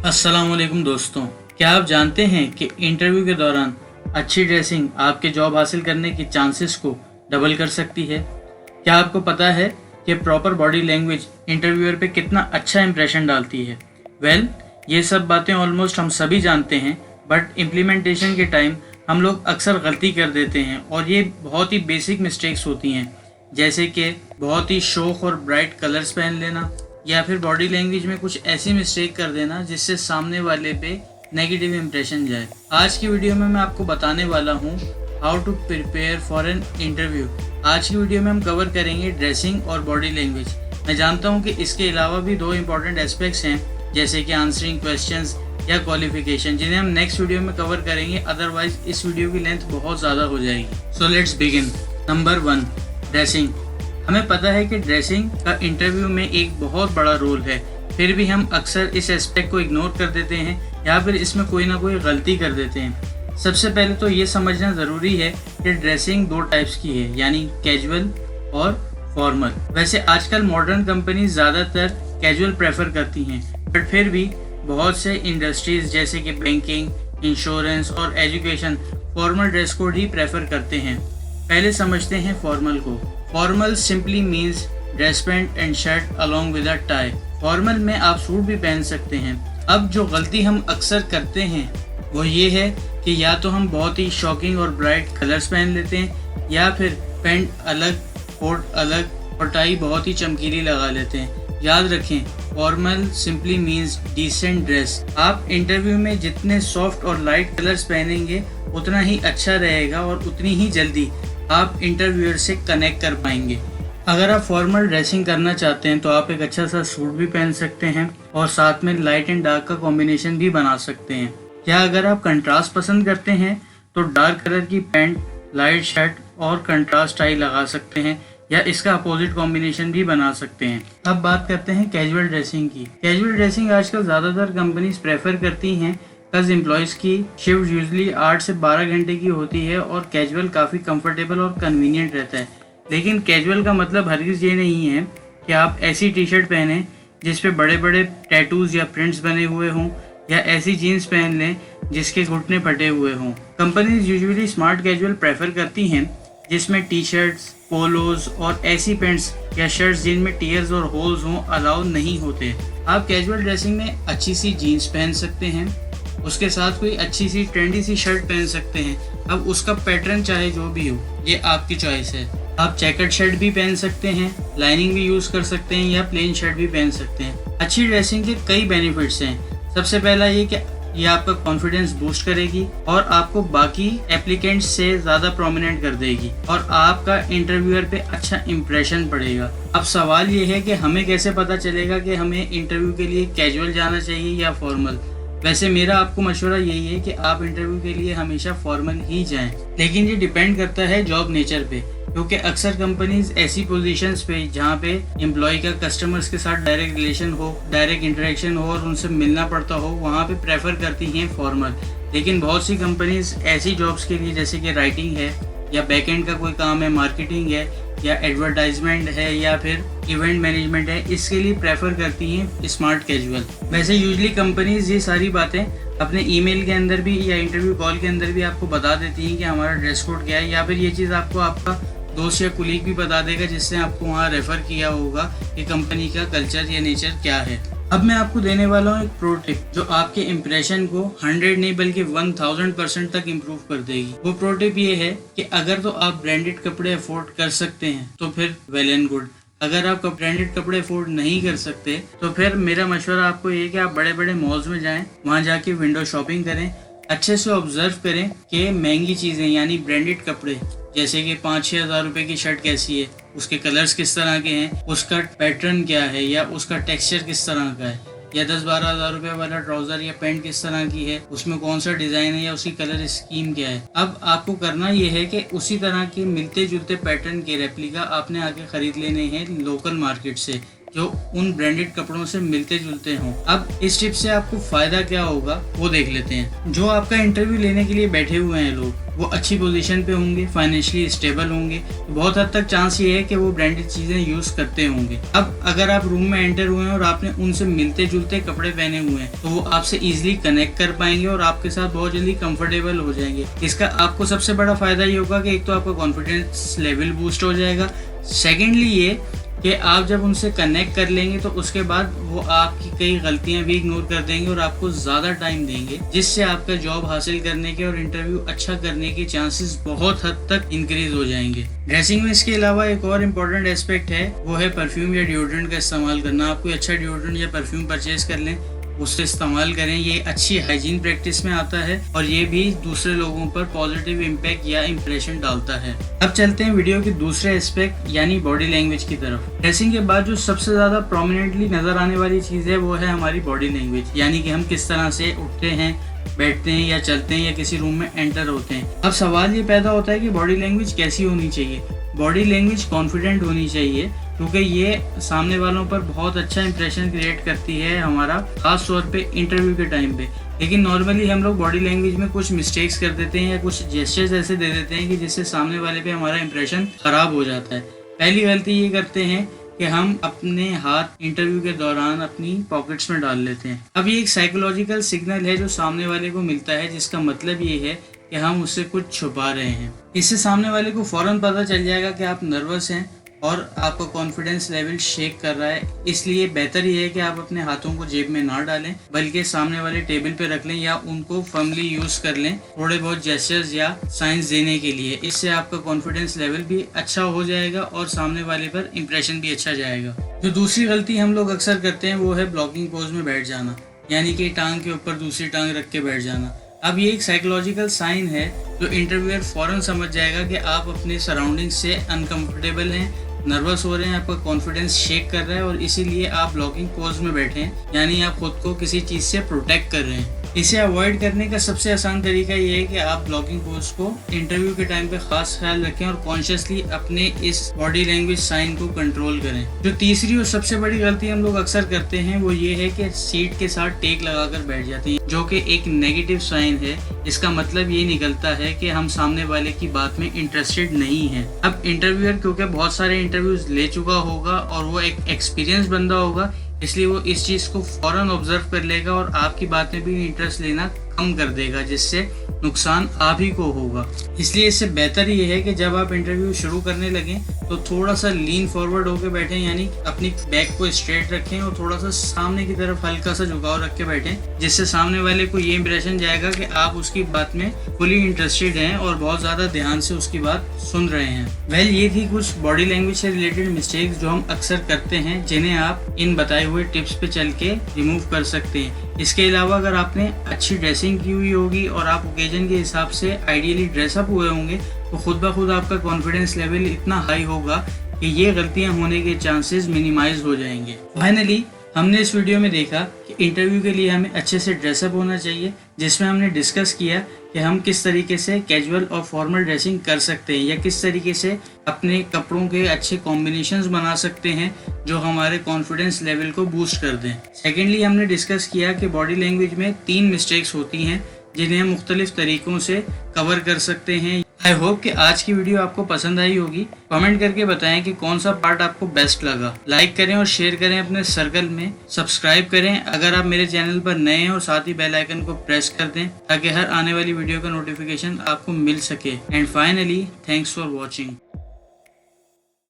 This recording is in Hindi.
अस्सलामुअलैकुम दोस्तों, क्या आप जानते हैं कि इंटरव्यू के दौरान अच्छी ड्रेसिंग आपके जॉब हासिल करने की चांसेस को डबल कर सकती है। क्या आपको पता है कि प्रॉपर बॉडी लैंग्वेज इंटरव्यूअर पे कितना अच्छा इंप्रेशन डालती है। ये सब बातें ऑलमोस्ट हम सभी जानते हैं, बट इम्प्लीमेंटेशन के टाइम हम लोग अक्सर गलती कर देते हैं और ये बहुत ही बेसिक मिस्टेक्स होती हैं, जैसे कि बहुत ही शौक और ब्राइट कलर्स पहन लेना या फिर बॉडी लैंग्वेज में कुछ ऐसी मिस्टेक कर देना जिससे सामने वाले पे नेगेटिव इम्प्रेशन जाए। आज की वीडियो में मैं आपको बताने वाला हूँ how to prepare for an interview. आज की वीडियो में हम कवर करेंगे ड्रेसिंग और बॉडी लैंग्वेज। मैं जानता हूँ कि इसके अलावा भी दो इम्पॉर्टेंट एस्पेक्ट्स हैं, जैसे कि आंसरिंग क्वेश्चंस या क्वालिफिकेशन, जिन्हें हम नेक्स्ट वीडियो में कवर करेंगे, अदरवाइज इस वीडियो की लेंथ बहुत ज़्यादा हो जाएगी। So let's begin. Number 1, dressing. हमें पता है कि ड्रेसिंग का इंटरव्यू में एक बहुत बड़ा रोल है, फिर भी हम अक्सर इस एस्पेक्ट को इग्नोर कर देते हैं या फिर इसमें कोई ना कोई गलती कर देते हैं। सबसे पहले तो ये समझना ज़रूरी है कि ड्रेसिंग दो टाइप्स की है, यानी कैजुअल और फॉर्मल। वैसे आजकल मॉडर्न कंपनी ज़्यादातर कैजुअल प्रेफर करती हैं, बट फिर भी बहुत से इंडस्ट्रीज़ जैसे कि बैंकिंग, इंश्योरेंस और एजुकेशन फॉर्मल ड्रेस कोड ही प्रेफर करते हैं। पहले समझते हैं फॉर्मल को। Formal simply means dress pant and shirt along with a tie. Formal में आप सूट भी पहन सकते हैं। अब जो गलती हम अक्सर करते हैं वो ये है कि या तो हम बहुत ही शॉकिंग और ब्राइट कलर्स पहन लेते हैं या फिर पैंट अलग, कोट अलग और टाई बहुत ही चमकीली लगा लेते हैं। याद रखें, formal simply means decent dress. आप इंटरव्यू में जितने सॉफ्ट और लाइट कलर्स पहनेंगे उतना ही अच्छा रहेगा और उतनी ही जल्दी आप इंटरव्यूअर से कनेक्ट कर पाएंगे। अगर आप फॉर्मल ड्रेसिंग करना चाहते हैं तो आप एक अच्छा सा सूट भी पहन सकते हैं और साथ में लाइट एंड डार्क का कॉम्बिनेशन भी बना सकते हैं। या अगर आप कंट्रास्ट पसंद करते हैं तो डार्क कलर की पैंट, लाइट शर्ट और कंट्रास्ट टाई लगा सकते हैं या इसका अपोजिट कॉम्बिनेशन भी बना सकते हैं। अब बात करते हैं कैजुअल ड्रेसिंग की। कैजुअल ड्रेसिंग आजकल ज़्यादातर कंपनीज प्रेफर करती हैं कज एम्प्लॉयज़ की शिफ्ट यूजली 8 से 12 घंटे की होती है और कैजुअल काफ़ी कंफर्टेबल और कन्वीनियंट रहता है। लेकिन कैजुअल का मतलब हरगिज़ ये नहीं है कि आप ऐसी टी शर्ट पहने जिस पे बड़े बड़े टैटूज़ या प्रिंट्स बने हुए हों, या ऐसी जीन्स पहन लें जिसके घुटने फटे हुए हों। Companies usually smart casual prefer करती हैं जिसमें टी शर्ट्स, पोलोज और ऐसी पैंट्स या शर्ट्स जिनमें टीयर्स और होल्स हों अलाउ नहीं होते। आप कैजुअल ड्रेसिंग में अच्छी सी जीन्स पहन सकते हैं, उसके साथ कोई अच्छी सी ट्रेंडी सी शर्ट पहन सकते हैं। अब उसका पैटर्न चाहे जो भी हो, ये आपकी चॉइस है। आप चेकर्ड शर्ट भी पहन सकते हैं, लाइनिंग भी यूज़ कर सकते हैं या प्लेन शर्ट भी पहन सकते हैं। अच्छी ड्रेसिंग के कई बेनिफिट्स हैं। सबसे पहला ये कि ये आपका कॉन्फिडेंस बूस्ट करेगी और आपको बाकी एप्लीकेंट्स से ज़्यादा प्रोमिनेंट कर देगी और आपका इंटरव्यूअर पे अच्छा इंप्रेशन पड़ेगा। अब सवाल ये है कि हमें कैसे पता चलेगा कि हमें इंटरव्यू के लिए कैजुअल जाना चाहिए या फॉर्मल। वैसे मेरा आपको मशवरा यही है कि आप इंटरव्यू के लिए हमेशा फॉर्मल ही जाएं, लेकिन ये डिपेंड करता है जॉब नेचर पे, क्योंकि अक्सर कंपनीज ऐसी पोजीशंस पे जहाँ पे एम्प्लॉय का कस्टमर्स के साथ डायरेक्ट रिलेशन हो, डायरेक्ट इंटरेक्शन हो और उनसे मिलना पड़ता हो, वहाँ पे प्रेफर करती हैं फॉर्मल। लेकिन बहुत सी कंपनीज ऐसी जॉब्स के लिए, जैसे कि राइटिंग है या बैकएंड का कोई काम है, मार्केटिंग है या एडवर्टाइजमेंट है या फिर इवेंट मैनेजमेंट है, इसके लिए प्रेफर करती हैं स्मार्ट कैजुअल। वैसे यूजली कंपनीज ये सारी बातें अपने ईमेल के अंदर भी या इंटरव्यू कॉल के अंदर भी आपको बता देती हैं कि हमारा ड्रेस कोड क्या है, या फिर ये चीज़ आपको आपका दोस्त या कुलीग भी बता देगा जिसने आपको वहाँ रेफर किया होगा कि कंपनी का कल्चर या नेचर क्या है। अब मैं आपको देने वाला हूँ एक प्रो टिप जो आपके इम्प्रेशन को 100 नहीं बल्कि 1000% तक इम्प्रूव कर देगी। वो प्रो टिप ये है कि अगर तो आप ब्रांडेड कपड़े अफोर्ड कर सकते हैं तो फिर वेल एंड गुड। अगर आप ब्रांडेड कपड़े अफोर्ड नहीं कर सकते तो फिर मेरा मशवरा आपको ये कि आप बड़े बड़े मॉल्स में जाएं, वहाँ जाके विंडो शॉपिंग करें, अच्छे से ऑब्जर्व करें कि महंगी चीज़ें यानी ब्रांडेड कपड़े जैसे कि 5-6 हज़ार रुपये की शर्ट कैसी है, उसके कलर्स किस तरह के हैं, उसका पैटर्न क्या है या उसका टेक्सचर किस तरह का है, या 10-12 हज़ार रुपये वाला ट्राउज़र या पैंट किस तरह की है, उसमें कौन सा डिज़ाइन है या उसकी कलर स्कीम क्या है। अब आपको करना ये है कि उसी तरह के मिलते जुलते पैटर्न के रेप्लिका आपने आके ख़रीद लेने हैं लोकल मार्केट से, जो उन ब्रांडेड कपड़ों से मिलते जुलते हों। अब इस टिप से आपको फायदा क्या होगा वो देख लेते हैं। जो आपका इंटरव्यू लेने के लिए बैठे हुए हैं लोग, वो अच्छी पोजीशन पे होंगे, फाइनेंशियली स्टेबल होंगे, तो बहुत हद तक चांस ये है कि वो ब्रांडेड चीजें यूज करते होंगे। अब अगर आप रूम में एंटर हुए हैं और आपने उनसे मिलते जुलते कपड़े पहने हुए हैं, तो वो आपसे इजीली कनेक्ट कर पाएंगे और आपके साथ बहुत जल्दी कंफर्टेबल हो जाएंगे। इसका आपको सबसे बड़ा फायदा ये होगा कि एक तो आपका कॉन्फिडेंस लेवल बूस्ट हो जाएगा, सेकेंडली ये कि आप जब उनसे कनेक्ट कर लेंगे तो उसके बाद वो आपकी कई गलतियां भी इग्नोर कर देंगे और आपको ज़्यादा टाइम देंगे, जिससे आपका जॉब हासिल करने के और इंटरव्यू अच्छा करने के चांसेस बहुत हद तक इंक्रीज हो जाएंगे। ड्रेसिंग में इसके अलावा एक और इम्पोर्टेंट एस्पेक्ट है, वो है परफ्यूम या डिओड्रेंट का इस्तेमाल करना। आप कोई अच्छा डिओड्रेंट या परफ्यूम परचेज कर लें, उससे इस्तेमाल करें। ये अच्छी हाइजीन प्रैक्टिस में आता है और ये भी दूसरे लोगों पर पॉजिटिव इम्पैक्ट या इम्प्रेशन डालता है। अब चलते हैं वीडियो के दूसरे एस्पेक्ट यानी बॉडी लैंग्वेज की तरफ। ड्रेसिंग के बाद जो सबसे ज्यादा प्रोमिनेंटली नजर आने वाली चीज है वो है हमारी बॉडी लैंग्वेज, यानी कि हम किस तरह से उठते हैं, बैठते हैं या चलते हैं या किसी रूम में एंटर होते हैं। अब सवाल ये पैदा होता है कि बॉडी लैंग्वेज कैसी होनी चाहिए। बॉडी लैंग्वेज कॉन्फिडेंट होनी चाहिए, क्योंकि ये सामने वालों पर बहुत अच्छा इंप्रेशन क्रिएट करती है हमारा, खास तौर पे इंटरव्यू के टाइम पे। लेकिन नॉर्मली हम लोग बॉडी लैंग्वेज में कुछ मिस्टेक्स कर देते हैं या कुछ जेस्चर्स ऐसे दे देते हैं कि जिससे सामने वाले पे हमारा इंप्रेशन खराब हो जाता है। पहली गलती ये करते हैं कि हम अपने हाथ इंटरव्यू के दौरान अपनी पॉकेट्स में डाल लेते हैं। अब ये एक साइकोलॉजिकल सिग्नल है जो सामने वाले को मिलता है, जिसका मतलब ये है कि हम उससे कुछ छुपा रहे हैं। इससे सामने वाले को फौरन पता चल जाएगा कि आप नर्वस हैं और आपका कॉन्फिडेंस लेवल शेक कर रहा है। इसलिए बेहतर ये है कि आप अपने हाथों को जेब में ना डालें, बल्कि सामने वाले टेबल पे रख लें या उनको फर्मली यूज कर लें थोड़े बहुत जेस्चर्स या साइंस देने के लिए। इससे आपका कॉन्फिडेंस लेवल भी अच्छा हो जाएगा और सामने वाले पर इंप्रेशन भी अच्छा जाएगा। जो दूसरी गलती हम लोग अक्सर करते हैं वो है ब्लॉकिंग पोज में बैठ जाना, यानी कि टांग के ऊपर दूसरी टांग रख के बैठ जाना। अब ये एक साइकोलॉजिकल साइन है जो इंटरव्यूअर फौरन समझ जाएगा कि आप अपने सराउंडिंग्स से अनकंफर्टेबल हैं, नर्वस हो रहे हैं, आपका कॉन्फिडेंस शेक कर रहा है और इसीलिए आप ब्लॉकिंग पोज में बैठे हैं, यानी आप खुद को किसी चीज़ से प्रोटेक्ट कर रहे हैं। इसे अवॉइड करने का सबसे आसान तरीका ये है कि आप ब्लॉकिंग पोज को इंटरव्यू के टाइम पे खास ख्याल रखें और कॉन्शियसली अपने इस बॉडी लैंग्वेज साइन को कंट्रोल करें। जो तीसरी और सबसे बड़ी गलती हम लोग अक्सर करते हैं वो ये है कि सीट के साथ टेक लगाकर बैठ जाते हैं, जो कि एक नेगेटिव साइन है। इसका मतलब ये निकलता है कि हम सामने वाले की बात में इंटरेस्टेड नहीं है। अब इंटरव्यूअर क्योंकि बहुत सारे इंटरव्यूज ले चुका होगा और वो एक एक्सपीरियंस बंदा होगा, इसलिए वो इस चीज़ को फौरन ऑब्जर्व कर लेगा और आपकी बात में भी इंटरेस्ट लेना कम कर देगा, जिससे नुकसान आप ही को होगा। इसलिए इससे बेहतर ये है कि जब आप इंटरव्यू शुरू करने लगें तो थोड़ा सा लीन फॉरवर्ड होकर बैठें, यानी अपनी बैक को स्ट्रेट रखें और थोड़ा सा सामने की तरफ हल्का सा झुकाव रख के बैठें, जिससे सामने वाले को ये इंप्रेशन जाएगा कि आप उसकी बात में फुली इंटरेस्टेड हैं और बहुत ज़्यादा ध्यान से उसकी बात सुन रहे हैं। ये थी कुछ बॉडी लैंग्वेज से रिलेटेड मिस्टेक्स जो हम अक्सर करते हैं, जिन्हें आप इन बताए हुए टिप्स पे चल के रिमूव कर सकते हैं। इसके अलावा अगर आपने अच्छी ड्रेसिंग की हुई होगी और आप ओकेजन के हिसाब से आइडियली ड्रेसअप हुए होंगे, तो खुद ब खुद आपका कॉन्फिडेंस लेवल इतना हाई होगा कि ये गलतियां होने के चांसेस मिनिमाइज हो जाएंगे। फाइनली हमने इस वीडियो में देखा कि इंटरव्यू के लिए हमें अच्छे से ड्रेसअप होना चाहिए, जिसमें हमने डिस्कस किया कि हम किस तरीके से कैजुअल और फॉर्मल ड्रेसिंग कर सकते हैं या किस तरीके से अपने कपड़ों के अच्छे कॉम्बिनेशंस बना सकते हैं जो हमारे कॉन्फिडेंस लेवल को बूस्ट कर दें। सेकेंडली हमने डिस्कस किया कि बॉडी लैंग्वेज में 3 मिस्टेक्स होती हैं जिन्हें हम मुख्तलिफ तरीकों से कवर कर सकते हैं। आई होप कि आज की वीडियो आपको पसंद आई होगी। कमेंट करके बताएं कि कौन सा पार्ट आपको बेस्ट लगा। लाइक करें और शेयर करें अपने सर्कल में। सब्सक्राइब करें अगर आप मेरे चैनल पर नए हैं और साथ ही बेल आइकन को प्रेस कर दें ताकि हर आने वाली वीडियो का नोटिफिकेशन आपको मिल सके। And finally thanks for watching.